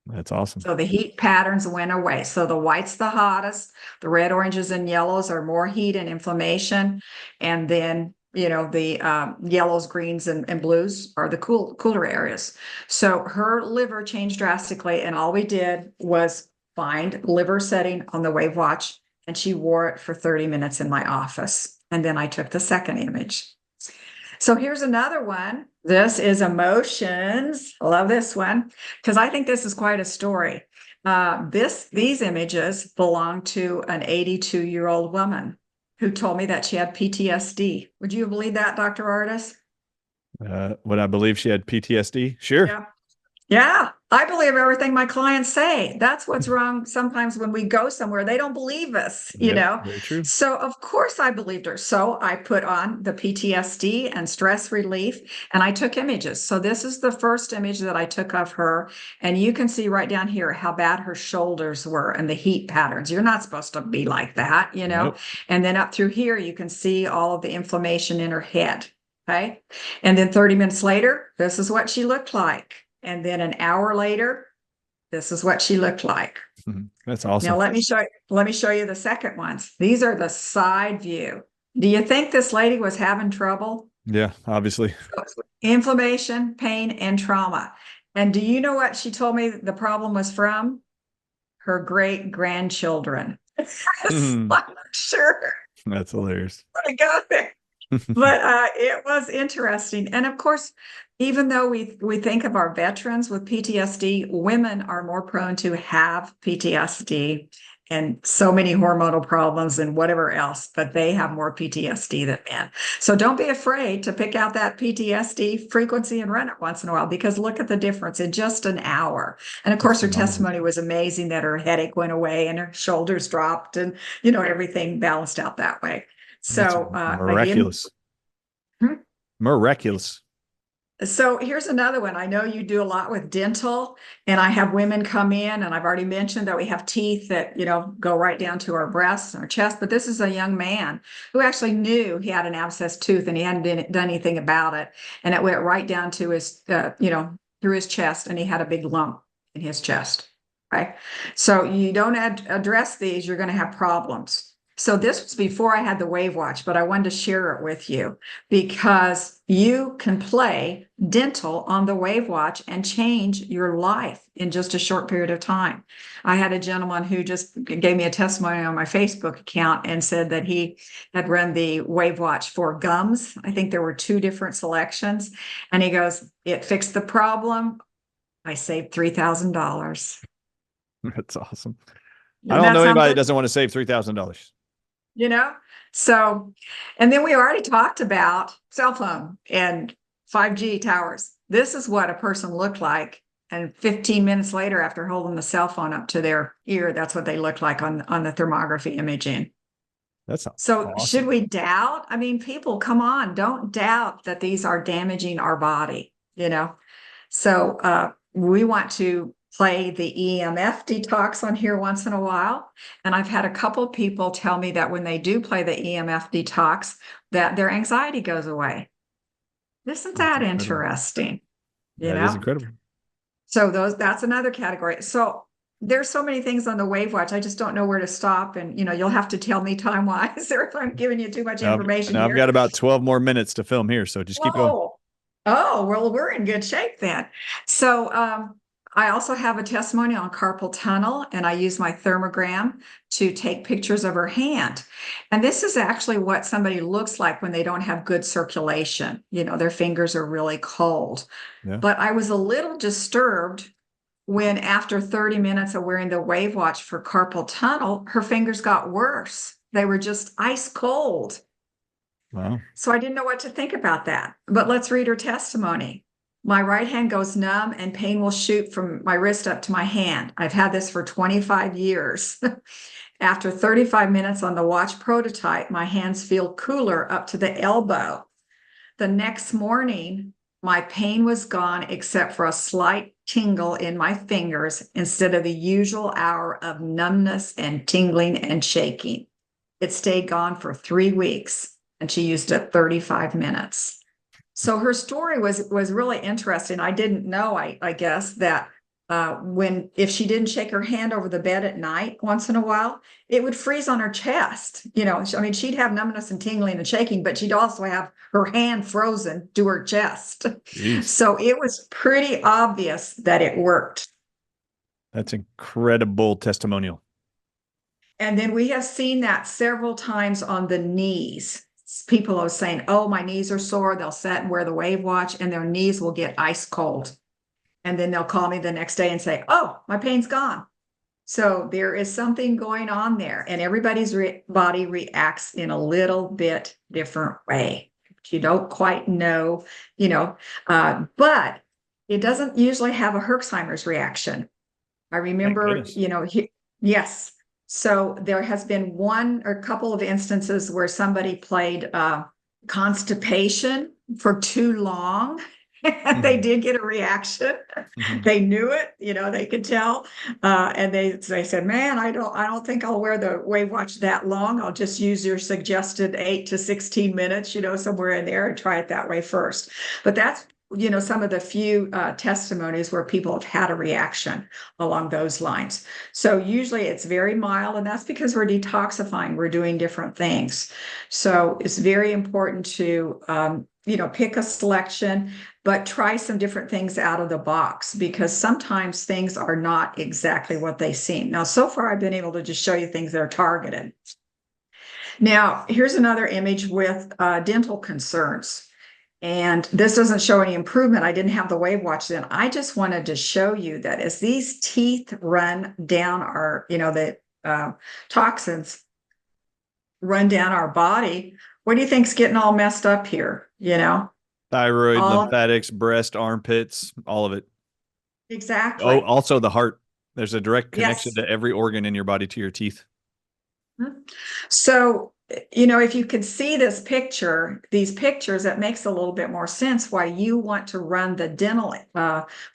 That's awesome. So the heat patterns went away. So the white's the hottest. The red, oranges, and yellows are more heat and inflammation. And then, you know, the yellows, greens, and blues are the cooler areas. So her liver changed drastically. And all we did was find liver setting on the WAVwatch, and she wore it for 30 minutes in my office. And then I took the second image. So here's another one. This is emotions. I love this one because I think this is quite a story. These images belong to an 82-year-old woman who told me that she had PTSD. Would you believe that, Dr. Ardis? Would I believe she had PTSD? Sure. Yeah, I believe everything my clients say. That's what's wrong sometimes when we go somewhere. They don't believe us, you know. Very true. So, of course, I believed her. So I put on the PTSD and stress relief, and I took images. So this is the first image that I took of her. And you can see right down here how bad her shoulders were and the heat patterns. You're not supposed to be like that, you know. Nope. And then up through here, you can see all of the inflammation in her head. Okay. And then 30 minutes later, this is what she looked like. And then an hour later, this is what she looked like. That's awesome. Now let me show you the second ones. These are the side view. Do you think this lady was having trouble? Yeah, obviously. Inflammation, pain, and trauma. And do you know what she told me the problem was from? Her great-grandchildren. I'm not sure. That's hilarious. I got there. But it was interesting. And of course, even though we think of our veterans with PTSD, women are more prone to have PTSD and so many hormonal problems and whatever else, but they have more PTSD than men. So don't be afraid to pick out that PTSD frequency and run it once in a while, because look at the difference in just an hour. And of course, her testimony was amazing that her headache went away and her shoulders dropped and, you know, everything balanced out that way. That's So miraculous. again, Miraculous. so here's another one. I know you do a lot with dental, and I have women come in, and I've already mentioned that we have teeth that, go right down to our breasts and our chest. But this is a young man who actually knew he had an abscess tooth and he hadn't done anything about it. And it went right down to his, through his chest, and he had a big lump in his chest. Right. So you don't address these, you're going to have problems. So this was before I had the WAVwatch, but I wanted to share it with you because you can play dental on the WAVwatch and change your life in just a short period of time. I had a gentleman who just gave me a testimony on my Facebook account and said that he had run the WAVwatch for gums. I think there were 2 different selections. And he goes, it fixed the problem. I saved $3,000. That's awesome. Doesn't I don't that know sound anybody that good? doesn't want to save $3,000. So, and then we already talked about cell phone and 5G towers. This is what a person looked like. And 15 minutes later, after holding the cell phone up to their ear, that's what they looked like on the thermography imaging. That's So awesome. should we doubt? I mean, people, come on, don't doubt that these are damaging our body, So we want to play the EMF detox on here once in a while. And I've had a couple of people tell me that when they do play the EMF detox, that their anxiety goes away. Isn't that interesting? That is incredible. So that's another category. So there's so many things on the WAVwatch. I just don't know where to stop. And, you'll have to tell me time-wise or if I'm giving you too much information Now here. I've got about 12 more minutes to film here. So just keep going. Oh, well, we're in good shape then. So I also have a testimony on carpal tunnel, and I use my thermogram to take pictures of her hand. And this is actually what somebody looks like when they don't have good circulation. Their fingers are really cold. Yeah. But I was a little disturbed when after 30 minutes of wearing the WAVwatch for carpal tunnel, her fingers got worse. They were just ice cold. Wow. So I didn't know what to think about that. But let's read her testimony. My right hand goes numb and pain will shoot from my wrist up to my hand. I've had this for 25 years. After 35 minutes on the watch prototype, my hands feel cooler up to the elbow. The next morning, my pain was gone except for a slight tingle in my fingers instead of the usual hour of numbness and tingling and shaking. It stayed gone for 3 weeks, and she used it 35 minutes. So her story was really interesting. I didn't know, I guess, that if she didn't shake her hand over the bed at night once in a while, it would freeze on her chest. She'd have numbness and tingling and shaking, but she'd also have her hand frozen to her chest. Jeez. So it was pretty obvious that it worked. That's incredible testimonial. And then we have seen that several times on the knees. People are saying, oh, my knees are sore. They'll sit and wear the WAVwatch and their knees will get ice cold. And then they'll call me the next day and say, oh, my pain's gone. So there is something going on there, and everybody's body reacts in a little bit different way. You don't quite know, but it doesn't usually have a Herxheimer's reaction. I remember, yes. So there has been one or a couple of instances where somebody played constipation for too long. And they did get a reaction. They knew it, they could tell. And they said, man, I don't think I'll wear the WAVwatch that long. I'll just use your suggested 8 to 16 minutes, somewhere in there, and try it that way first. But that's, some of the few testimonies where people have had a reaction along those lines. So usually it's very mild, and that's because we're detoxifying. We're doing different things. So it's very important to, pick a selection, but try some different things out of the box, because sometimes things are not exactly what they seem. Now, so far, I've been able to just show you things that are targeted. Now, here's another image with dental concerns. And this doesn't show any improvement. I didn't have the WAVwatch then. I just wanted to show you that as these teeth run down our, the toxins run down our body, what do you think's getting all messed up here? Thyroid, lymphatics, breast, armpits, all of it. Exactly. Oh, also the heart. There's a direct connection to every organ in your body to your teeth. So if you could see these pictures, it makes a little bit more sense why you want to run the dental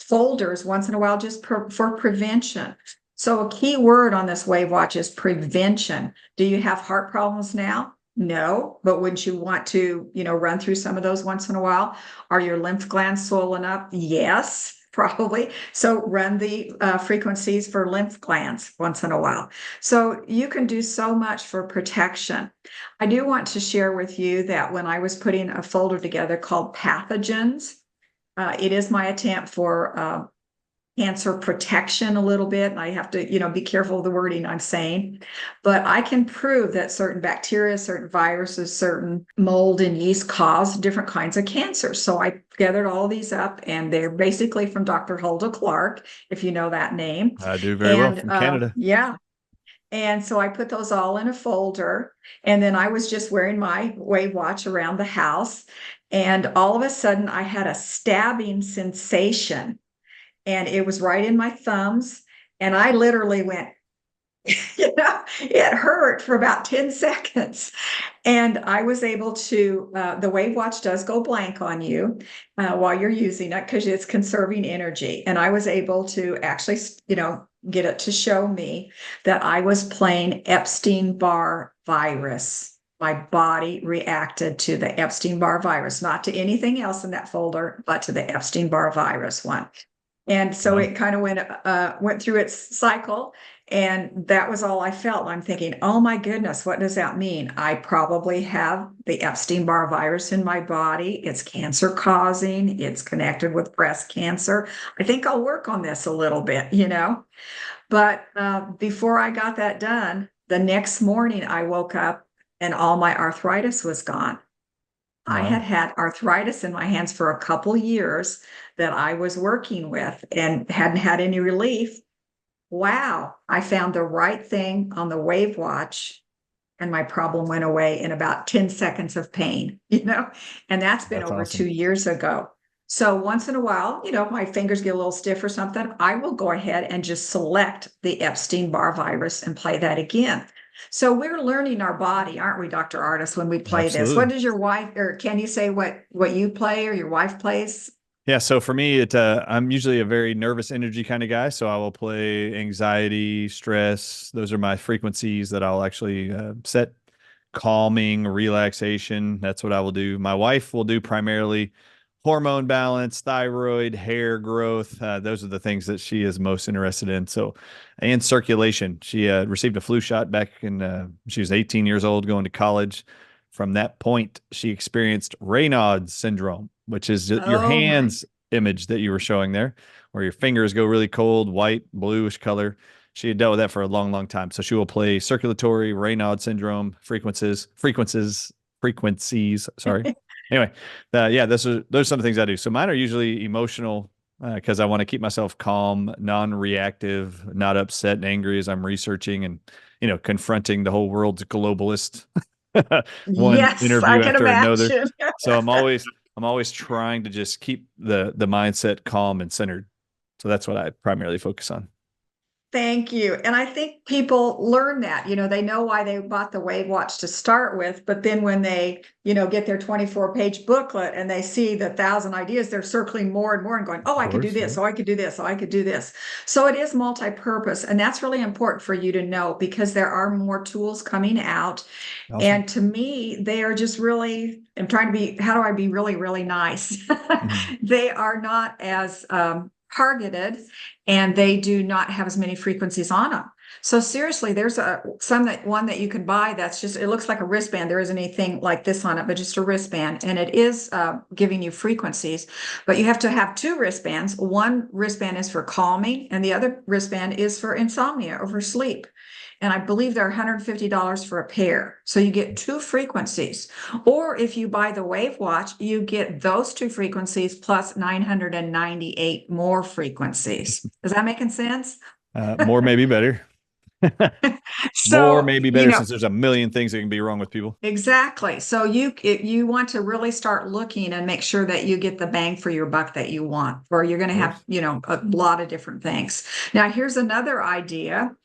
folders once in a while just for prevention. So a key word on this WAVwatch is prevention. Do you have heart problems now? No, but wouldn't you want to, run through some of those once in a while? Are your lymph glands swollen up? Yes, probably. So run the frequencies for lymph glands once in a while. So you can do so much for protection. I do want to share with you that when I was putting a folder together called pathogens, it is my attempt for cancer protection a little bit. And I have to, be careful of the wording I'm saying, but I can prove that certain bacteria, certain viruses, certain mold and yeast cause different kinds of cancer. So I gathered all these up, and they're basically from Dr. Hulda Clark, if you know that name. I do very well from Canada. Yeah. And so I put those all in a folder, and then I was just wearing my WAVwatch around the house. And all of a sudden I had a stabbing sensation, and it was right in my thumbs. And I literally went, it hurt for about 10 seconds. And I was able to, the WAVwatch does go blank on you while you're using it because it's conserving energy. And I was able to actually, get it to show me that I was playing Epstein-Barr virus. My body reacted to the Epstein-Barr virus, not to anything else in that folder, but to the Epstein-Barr virus one. And so it kind of went through its cycle, and that was all I felt. I'm thinking, oh my goodness, what does that mean? I probably have the Epstein-Barr virus in my body. It's cancer causing. It's connected with breast cancer. I think I'll work on this a little bit, But before I got that done, the next morning I woke up and all my arthritis was gone. I had had arthritis in my hands for a couple years that I was working with and hadn't had any relief. Wow, I found the right thing on the WAVwatch, and my problem went away in about 10 seconds of pain, and that's been over awesome. 2 years ago. So once in a while, if my fingers get a little stiff or something, I will go ahead and just select the Epstein-Barr virus and play that again. So we're learning our body, aren't we, Dr. Ardis, when we play this? What does your wife, or can you say what you play or your wife plays? Yeah, so for me, I'm usually a very nervous energy kind of guy. So I will play anxiety, stress. Those are my frequencies that I'll actually set. Calming, relaxation. That's what I will do. My wife will do primarily hormone balance, thyroid, hair growth. Those are the things that she is most interested in. So, and circulation. She received a flu shot back in, she was 18 years old going to college. From that point, she experienced Raynaud's syndrome, which is your hands image that you were showing there, where your fingers go really cold, white, bluish color. She had dealt with that for a long, long time. So she will play circulatory, Raynaud syndrome, frequencies. Sorry. Anyway, those are some of the things I do. So mine are usually emotional because I want to keep myself calm, non-reactive, not upset and angry as I'm researching and, confronting the whole world's globalist one interview after another. So I'm always trying to just keep the mindset calm and centered. So that's what I primarily focus on. Thank you. And I think people learn that, they know why they bought the WAVwatch to start with, but then when they, get their 24-page booklet and they see the 1,000 ideas, they're circling more and more and going, oh, I could do this. Oh, I could do this. Oh, I could do this. So it is multi-purpose. And that's really important for you to know because there are more tools coming out. Awesome. And to me, they are just really, I'm trying to be, how do I be really, really nice? They are not as, targeted, and they do not have as many frequencies on them. So seriously, there's one that you can buy that's just, it looks like a wristband. There isn't anything like this on it, but just a wristband. And it is giving you frequencies, but you have to have 2 wristbands. One wristband is for calming, and the other wristband is for insomnia or for sleep. And I believe they're $150 for a pair. So you get 2 frequencies. Or if you buy the WAVwatch, you get those 2 frequencies plus 998 more frequencies. Is that making sense? More may be better. More may be better since there's a million things that can be wrong with people. Exactly. So you want to really start looking and make sure that you get the bang for your buck that you want, or you're going to have, a lot of different things. Now, here's another idea.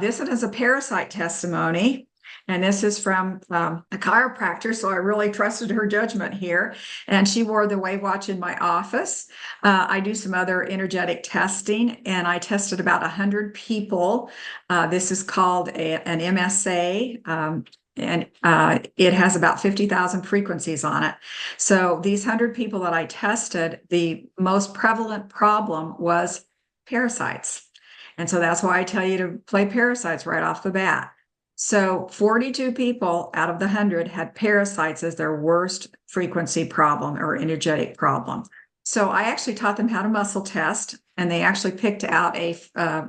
This one is a parasite testimony. And this is from a chiropractor, so I really trusted her judgment here. And she wore the WAVwatch in my office. I do some other energetic testing, and I tested about 100 people. This is called an MSA. And it has about 50,000 frequencies on it. So these 100 people that I tested, the most prevalent problem was parasites. And so that's why I tell you to play parasites right off the bat. So 42 people out of the 100 had parasites as their worst frequency problem or energetic problem. So I actually taught them how to muscle test, and they actually picked out a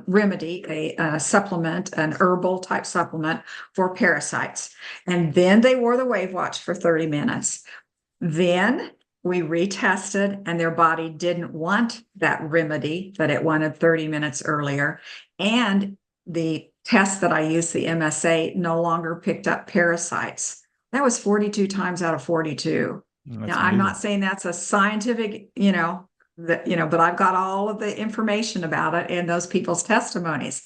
remedy, a supplement, an herbal type supplement for parasites. And then they wore the WAVwatch for 30 minutes. Then we retested, and their body didn't want that remedy that it wanted 30 minutes earlier. And the test that I used, the MSA, no longer picked up parasites. That was 42 times out of 42. Now, I'm not saying that's a scientific, but I've got all of the information about it and those people's testimonies.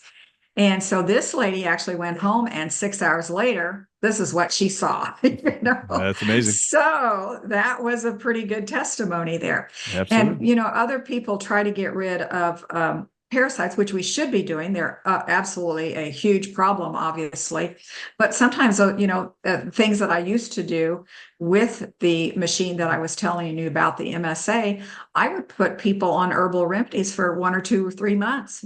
And so this lady actually went home, and 6 hours later, this is what she saw. That's amazing. So that was a pretty good testimony there. Absolutely. And, other people try to get rid of parasites, which we should be doing. They're absolutely a huge problem, obviously. But sometimes, things that I used to do with the machine that I was telling you about, the MSA, I would put people on herbal remedies for 1 or 2 or 3 months,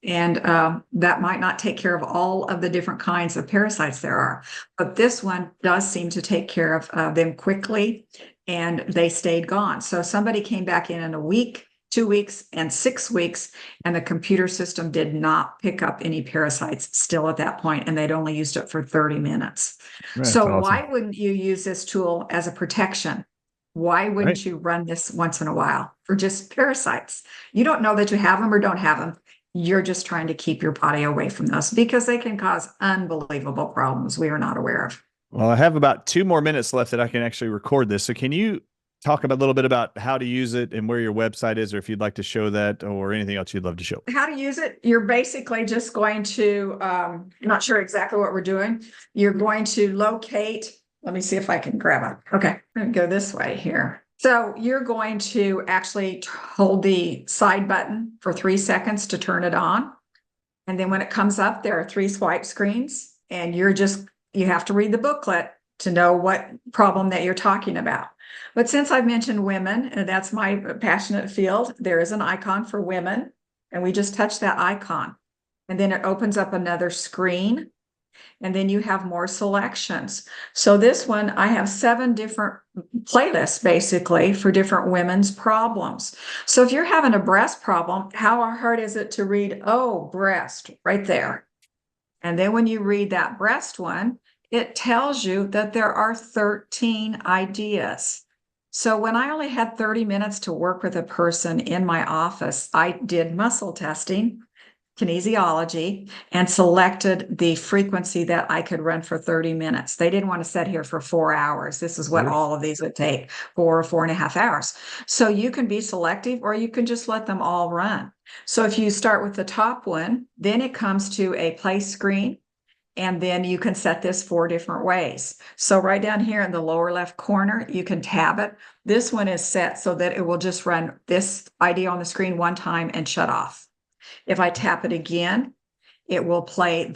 and that might not take care of all of the different kinds of parasites there are. But this one does seem to take care of them quickly, and they stayed gone. So somebody came back in a week, 2 weeks, and 6 weeks, and the computer system did not pick up any parasites still at that point, and they'd only used it for 30 minutes. That's so awesome. Why wouldn't you use this tool as a protection? Why wouldn't you run this once in a while for just parasites? You don't know that you have them or don't have them. You're just trying to keep your body away from those because they can cause unbelievable problems we are not aware of. Well, I have about 2 more minutes left that I can actually record this. So can you talk a little bit about how to use it and where your website is, or if you'd like to show that or anything else you'd love to show? How to use it? You're basically just going to, I'm not sure exactly what we're doing. You're going to locate, let me see if I can grab it. Okay, I'm going to go this way here. So you're going to actually hold the side button for 3 seconds to turn it on. And then when it comes up, there are 3 swipe screens, and you have to read the booklet to know what problem that you're talking about. But since I've mentioned women, and that's my passionate field, there is an icon for women, and we just touch that icon. And then it opens up another screen, and then you have more selections. So this one, I have 7 different playlists basically for different women's problems. So if you're having a breast problem, how hard is it to read, oh, breast, right there? And then when you read that breast one, it tells you that there are 13 ideas. So when I only had 30 minutes to work with a person in my office, I did muscle testing, kinesiology, and selected the frequency that I could run for 30 minutes. They didn't want to sit here for 4 hours. This is what all of these would take, 4 or 4.5 hours. So you can be selective, or you can just let them all run. So if you start with the top one, then it comes to a play screen. And then you can set this 4 different ways. So right down here in the lower left corner, you can tab it. This one is set so that it will just run this idea on the screen 1 time and shut off. If I tap it again, it will play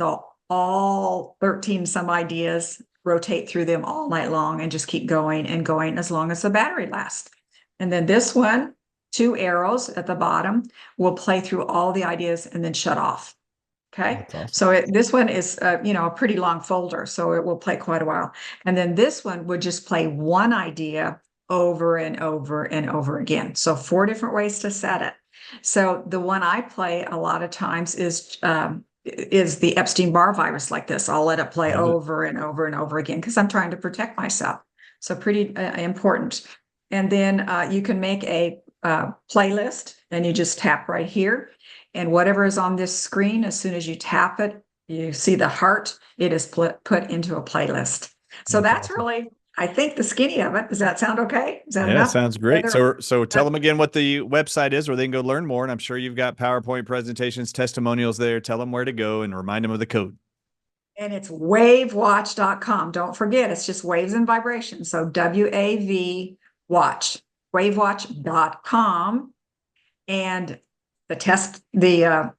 all 13 some ideas, rotate through them all night long, and just keep going and going as long as the battery lasts. And then this one, 2 arrows at the bottom, will play through all the ideas and then shut off. Okay, awesome. So this one is, a pretty long folder, so it will play quite a while. And then this one would just play one idea over and over and over again. So 4 different ways to set it. So the one I play a lot of times is the Epstein-Barr virus like this. I'll let it play over and over and over again because I'm trying to protect myself. So pretty important. And then you can make a playlist, and you just tap right here. And whatever is on this screen, as soon as you tap it, you see the heart, it is put into a playlist. So that's awesome. Really, I think, the skinny of it. Does that sound okay? Is that enough? Sounds great. So tell them again what the website is where they can go learn more. And I'm sure you've got PowerPoint presentations, testimonials there. Tell them where to go and remind them of the code. And it's WAVwatch.com. Don't forget, it's just waves and vibrations. So WAV watch, WAVwatch.com. And the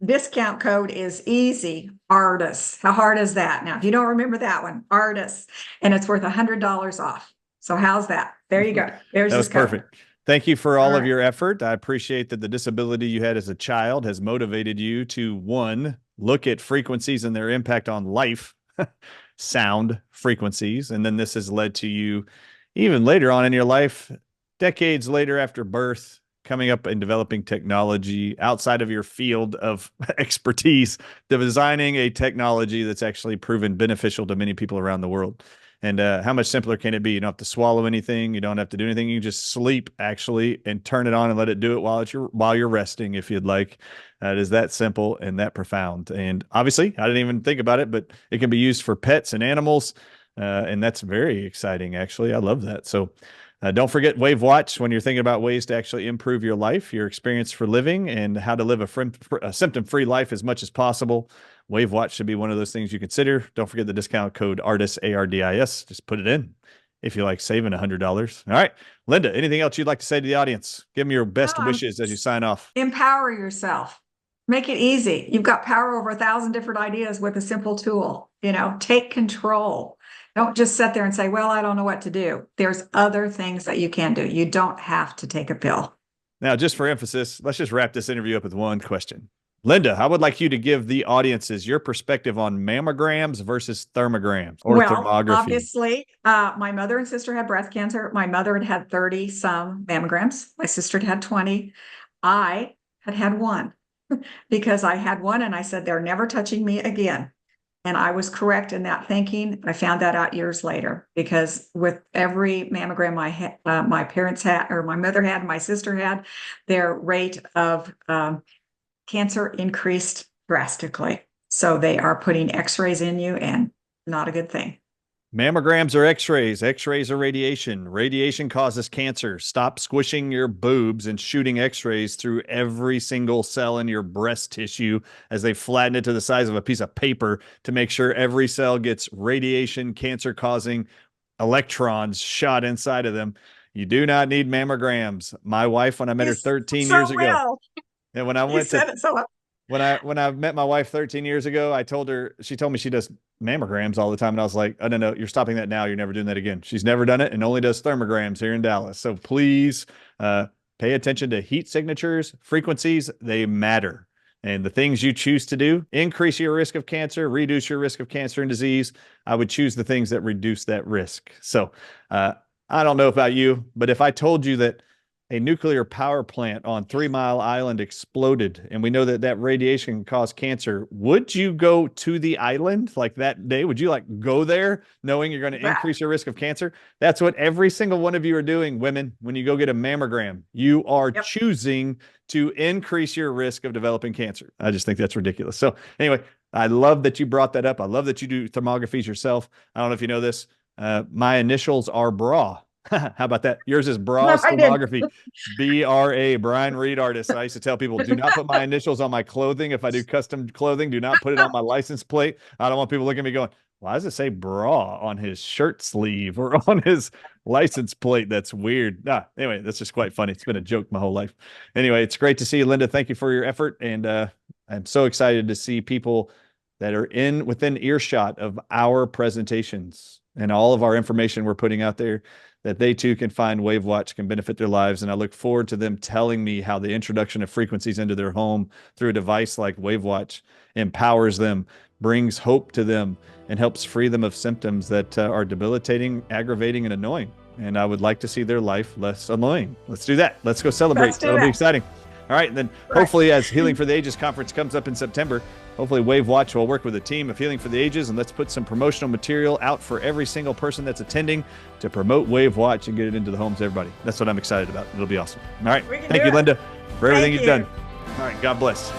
discount code is easy, Ardis. How hard is that? Now, if you don't remember that one, Ardis, and it's worth $100 off. So how's that? There you go. There's That was this code. perfect. Thank you for all of right. your effort. I appreciate that the disability you had as a child has motivated you to, one, look at frequencies and their impact on life, sound frequencies. And then this has led to you even later on in your life, decades later after birth, coming up and developing technology outside of your field of expertise, designing a technology that's actually proven beneficial to many people around the world. And how much simpler can it be? You don't have to swallow anything. You don't have to do anything. You can just sleep actually and turn it on and let it do it while you're resting, if you'd like. It is that simple and that profound. And obviously, I didn't even think about it, but it can be used for pets and animals. And that's very exciting, actually. I love that. So don't forget WAVwatch when you're thinking about ways to actually improve your life, your experience for living, and how to live a symptom-free life as much as possible. WAVwatch should be one of those things you consider. Don't forget the discount code ARDIS, ARDIS. Just put it in if you like saving $100. All right. Linda, anything else you'd like to say to the audience? Give them your best wishes as you sign off. Empower yourself. Make it easy. You've got power over 1,000 different ideas with a simple tool. Take control. Don't just sit there and say, well, I don't know what to do. There's other things that you can do. You don't have to take a pill. Now, just for emphasis, let's just wrap this interview up with one question. Linda, I would like you to give the audiences your perspective on mammograms versus thermograms or thermography. Obviously, my mother and sister had breast cancer. My mother had 30-some mammograms. My sister had 20. I had one because I had one and I said, they're never touching me again. And I was correct in that thinking. I found that out years later because with every mammogram my parents had, or my mother had, and my sister had, their rate of cancer increased drastically. So they are putting x-rays in you and not a good thing. Mammograms are x-rays. X-rays are radiation. Radiation causes cancer. Stop squishing your boobs and shooting x-rays through every single cell in your breast tissue as they flatten it to the size of a piece of paper to make sure every cell gets radiation, cancer-causing electrons shot inside of them. You do not need mammograms. My wife, when I met her 13 years ago, and when I when I met my wife 13 years ago, she told me she does mammograms all the time. And I was like, oh, no, you're stopping that now. You're never doing that again. She's never done it and only does thermograms here in Dallas. So please pay attention to heat signatures, frequencies. They matter. And the things you choose to do, increase your risk of cancer, reduce your risk of cancer and disease. I would choose the things that reduce that risk. So I don't know about you, but if I told you that a nuclear power plant on 3 Mile Island exploded, and we know that that radiation can cause cancer, would you go to the island like that day? Would you go there knowing you're going to increase your risk of cancer? That's what every single one of you are doing, women. When you go get a mammogram, you are choosing to increase your risk of developing cancer. I just think that's ridiculous. So anyway, I love that you brought that up. I love that you do thermographies yourself. I don't know if you know this. My initials are BRA. How about that? Yours is bra thermography. BRA, Brian Reed Artist. I used to tell people, do not put my initials on my clothing. If I do custom clothing, do not put it on my license plate. I don't want people looking at me going, why does it say bra on his shirt sleeve or on his license plate? That's weird. Anyway, that's just quite funny. It's been a joke my whole life. Anyway, it's great to see you, Linda. Thank you for your effort. And I'm so excited to see people that are within earshot of our presentations and all of our information we're putting out there, that they too can find WAVwatch, can benefit their lives. And I look forward to them telling me how the introduction of frequencies into their home through a device like WAVwatch empowers them, brings hope to them, and helps free them of symptoms that are debilitating, aggravating, and annoying. And I would like to see their life less annoying. Let's do that. Let's go celebrate. That'll be exciting. All right. And then hopefully as Healing for the Ages conference comes up in September, hopefully WAVwatch will work with a team of Healing for the Ages, and let's put some promotional material out for every single person that's attending to promote WAVwatch and get it into the homes of everybody. That's what I'm excited about. It'll be awesome. All right. Thank you, Linda, for everything you've done. All right. God bless.